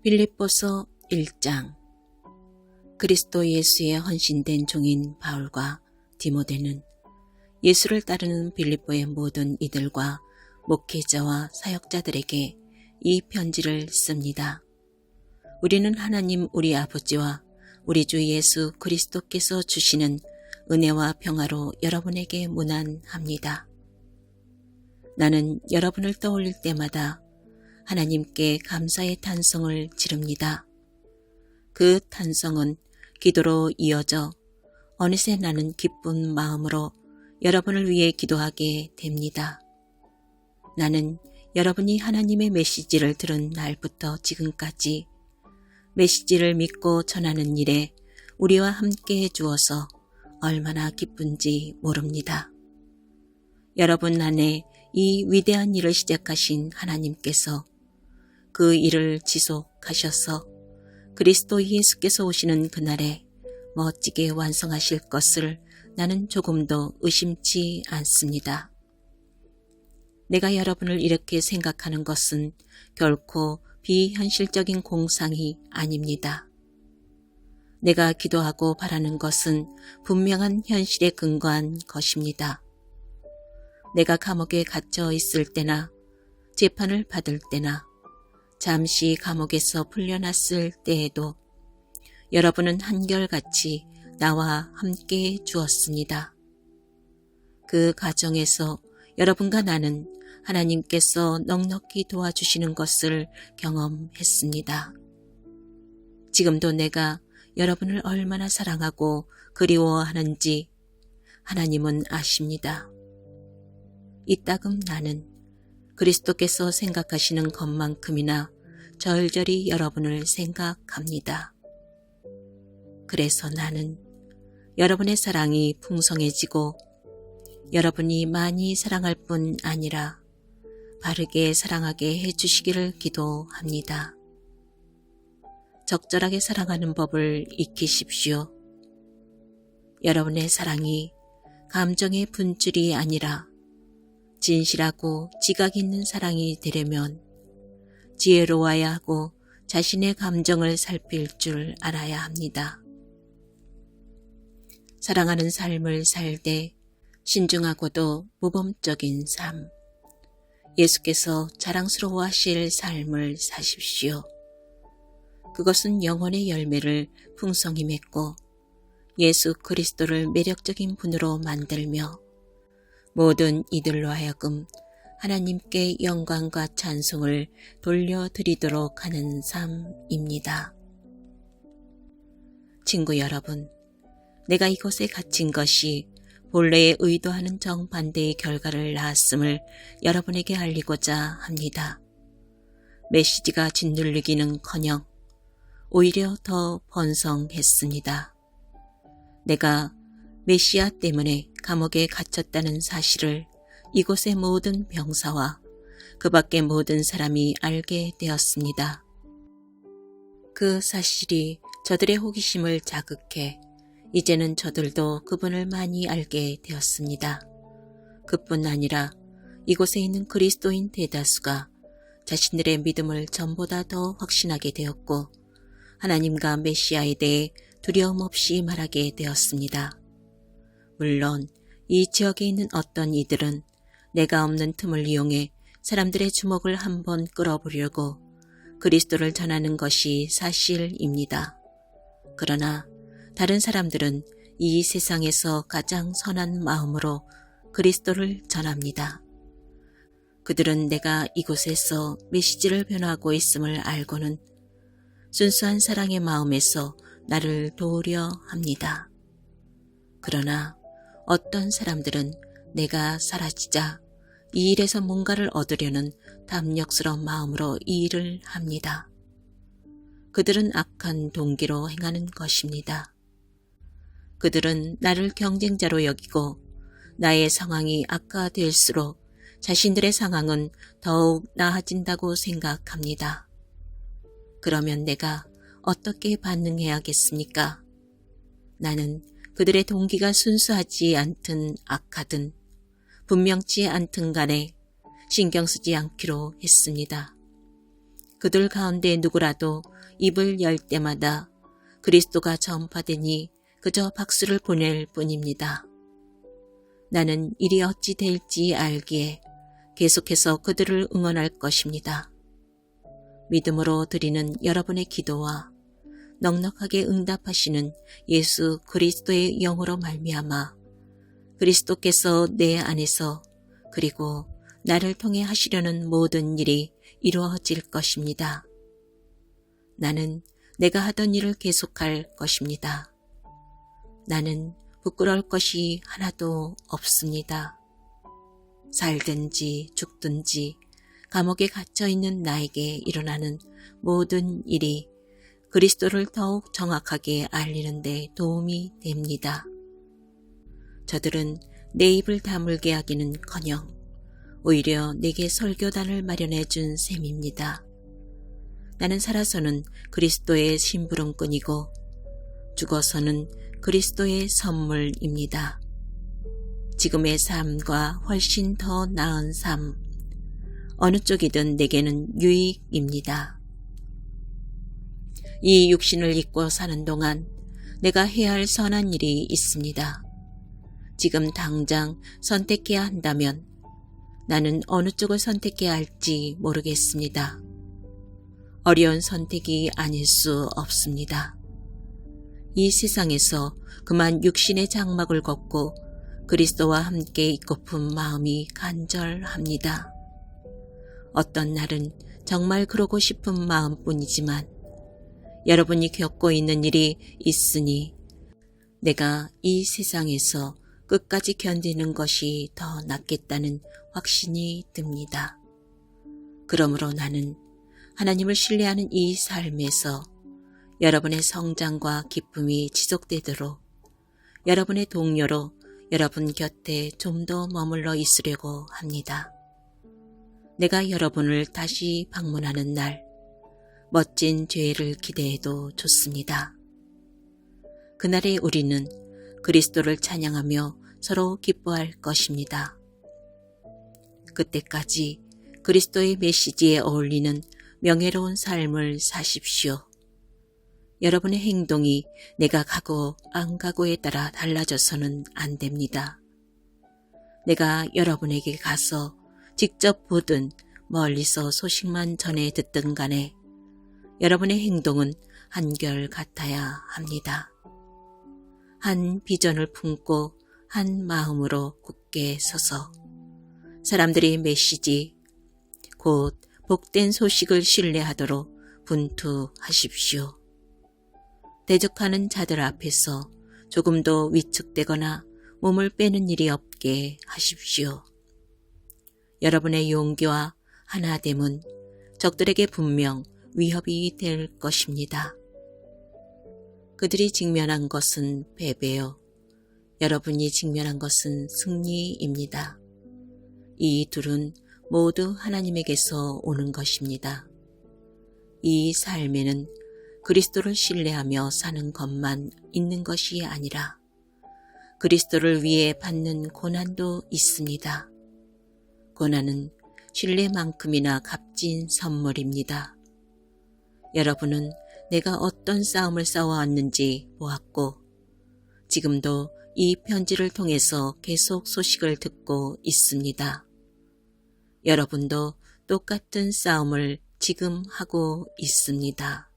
빌립보서 1장. 그리스도 예수의 헌신된 종인 바울과 디모데는 예수를 따르는 빌립보의 모든 이들과 목회자와 사역자들에게 이 편지를 씁니다. 우리는 하나님 우리 아버지와 우리 주 예수 그리스도께서 주시는 은혜와 평화로 여러분에게 문안합니다. 나는 여러분을 떠올릴 때마다 하나님께 감사의 탄성을 지릅니다. 그 탄성은 기도로 이어져 어느새 나는 기쁜 마음으로 여러분을 위해 기도하게 됩니다. 나는 여러분이 하나님의 메시지를 들은 날부터 지금까지 메시지를 믿고 전하는 일에 우리와 함께 해주어서 얼마나 기쁜지 모릅니다. 여러분 안에 이 위대한 일을 시작하신 하나님께서 그 일을 지속하셔서 그리스도 예수께서 오시는 그날에 멋지게 완성하실 것을 나는 조금도 의심치 않습니다. 내가 여러분을 이렇게 생각하는 것은 결코 비현실적인 공상이 아닙니다. 내가 기도하고 바라는 것은 분명한 현실에 근거한 것입니다. 내가 감옥에 갇혀 있을 때나 재판을 받을 때나 잠시 감옥에서 풀려났을 때에도 여러분은 한결같이 나와 함께 주었습니다. 그 과정에서 여러분과 나는 하나님께서 넉넉히 도와주시는 것을 경험했습니다. 지금도 내가 여러분을 얼마나 사랑하고 그리워하는지 하나님은 아십니다. 이따금 나는 그리스도께서 생각하시는 것만큼이나 절절히 여러분을 생각합니다. 그래서 나는 여러분의 사랑이 풍성해지고 여러분이 많이 사랑할 뿐 아니라 바르게 사랑하게 해주시기를 기도합니다. 적절하게 사랑하는 법을 익히십시오. 여러분의 사랑이 감정의 분출이 아니라 진실하고 지각 있는 사랑이 되려면 지혜로워야 하고 자신의 감정을 살필 줄 알아야 합니다. 사랑하는 삶을 살되 신중하고도 모범적인 삶, 예수께서 자랑스러워하실 삶을 사십시오. 그것은 영혼의 열매를 풍성히 맺고 예수 그리스도를 매력적인 분으로 만들며 모든 이들로 하여금 하나님께 영광과 찬송을 돌려드리도록 하는 삶입니다. 친구 여러분, 내가 이곳에 갇힌 것이 본래의 의도하는 정반대의 결과를 낳았음을 여러분에게 알리고자 합니다. 메시지가 짓눌리기는커녕 오히려 더 번성했습니다. 내가 메시아 때문에 감옥에 갇혔다는 사실을 이곳의 모든 병사와 그 밖의 모든 사람이 알게 되었습니다. 그 사실이 저들의 호기심을 자극해 이제는 저들도 그분을 많이 알게 되었습니다. 그뿐 아니라 이곳에 있는 그리스도인 대다수가 자신들의 믿음을 전보다 더 확신하게 되었고 하나님과 메시아에 대해 두려움 없이 말하게 되었습니다. 물론 이 지역에 있는 어떤 이들은 내가 없는 틈을 이용해 사람들의 주목을 한번 끌어보려고 그리스도를 전하는 것이 사실입니다. 그러나 다른 사람들은 이 세상에서 가장 선한 마음으로 그리스도를 전합니다. 그들은 내가 이곳에서 메시지를 변화하고 있음을 알고는 순수한 사랑의 마음에서 나를 도우려 합니다. 그러나 어떤 사람들은 내가 사라지자 이 일에서 뭔가를 얻으려는 탐욕스러운 마음으로 이 일을 합니다. 그들은 악한 동기로 행하는 것입니다. 그들은 나를 경쟁자로 여기고 나의 상황이 악화될수록 자신들의 상황은 더욱 나아진다고 생각합니다. 그러면 내가 어떻게 반응해야겠습니까? 나는 그들의 동기가 순수하지 않든 악하든 분명치 않든 간에 신경 쓰지 않기로 했습니다. 그들 가운데 누구라도 입을 열 때마다 그리스도가 전파되니 그저 박수를 보낼 뿐입니다. 나는 일이 어찌 될지 알기에 계속해서 그들을 응원할 것입니다. 믿음으로 드리는 여러분의 기도와 넉넉하게 응답하시는 예수 그리스도의 영으로 말미암아 그리스도께서 내 안에서 그리고 나를 통해 하시려는 모든 일이 이루어질 것입니다. 나는 내가 하던 일을 계속할 것입니다. 나는 부끄러울 것이 하나도 없습니다. 살든지 죽든지 감옥에 갇혀있는 나에게 일어나는 모든 일이 그리스도를 더욱 정확하게 알리는 데 도움이 됩니다. 저들은 내 입을 다물게 하기는커녕 오히려 내게 설교단을 마련해 준 셈입니다. 나는 살아서는 그리스도의 심부름꾼이고 죽어서는 그리스도의 선물입니다. 지금의 삶과 훨씬 더 나은 삶, 어느 쪽이든 내게는 유익입니다. 이 육신을 입고 사는 동안 내가 해야 할 선한 일이 있습니다. 지금 당장 선택해야 한다면 나는 어느 쪽을 선택해야 할지 모르겠습니다. 어려운 선택이 아닐 수 없습니다. 이 세상에서 그만 육신의 장막을 걷고 그리스도와 함께 있고픈 마음이 간절합니다. 어떤 날은 정말 그러고 싶은 마음뿐이지만 여러분이 겪고 있는 일이 있으니 내가 이 세상에서 끝까지 견디는 것이 더 낫겠다는 확신이 듭니다. 그러므로 나는 하나님을 신뢰하는 이 삶에서 여러분의 성장과 기쁨이 지속되도록 여러분의 동료로 여러분 곁에 좀 더 머물러 있으려고 합니다. 내가 여러분을 다시 방문하는 날, 멋진 죄를 기대해도 좋습니다. 그날에 우리는 그리스도를 찬양하며 서로 기뻐할 것입니다. 그때까지 그리스도의 메시지에 어울리는 명예로운 삶을 사십시오. 여러분의 행동이 내가 가고 안 가고에 따라 달라져서는 안 됩니다. 내가 여러분에게 가서 직접 보든 멀리서 소식만 전해 듣든 간에 여러분의 행동은 한결같아야 합니다. 한 비전을 품고 한 마음으로 굳게 서서 사람들의 메시지, 곧 복된 소식을 신뢰하도록 분투하십시오. 대적하는 자들 앞에서 조금도 위축되거나 몸을 빼는 일이 없게 하십시오. 여러분의 용기와 하나됨은 적들에게 분명 위협이 될 것입니다. 그들이 직면한 것은 패배요. 여러분이 직면한 것은 승리입니다. 이 둘은 모두 하나님에게서 오는 것입니다. 이 삶에는 그리스도를 신뢰하며 사는 것만 있는 것이 아니라 그리스도를 위해 받는 고난도 있습니다. 고난은 신뢰만큼이나 값진 선물입니다. 여러분은 내가 어떤 싸움을 싸워왔는지 보았고 지금도 이 편지를 통해서 계속 소식을 듣고 있습니다. 여러분도 똑같은 싸움을 지금 하고 있습니다.